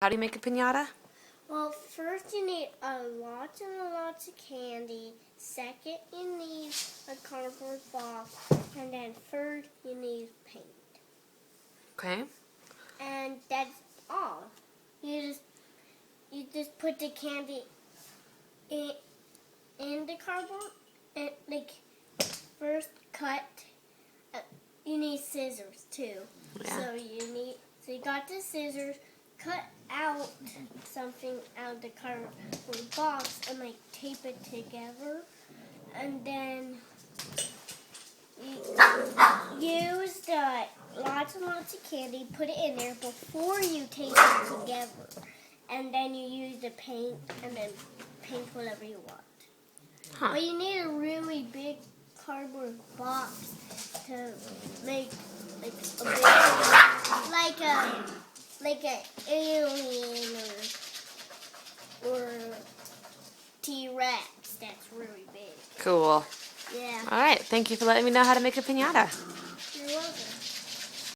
How do you make a piñata? Well, first you need a lot and lots of candy. Second, you need a cardboard box. And then third, you need paint. Okay. And that's all. You just put the candy in the cardboard and first cut. You need scissors too. Yeah. So you got the scissors. Cut out something out of the cardboard box and tape it together, and then you use the lots and lots of candy. Put it in there before you tape it together, and then you use the paint and then paint whatever you want. Huh. But you need a really big cardboard box to make a big, like an alien or T-Rex that's really big. Cool. Yeah. All right. Thank you for letting me know how to make a piñata.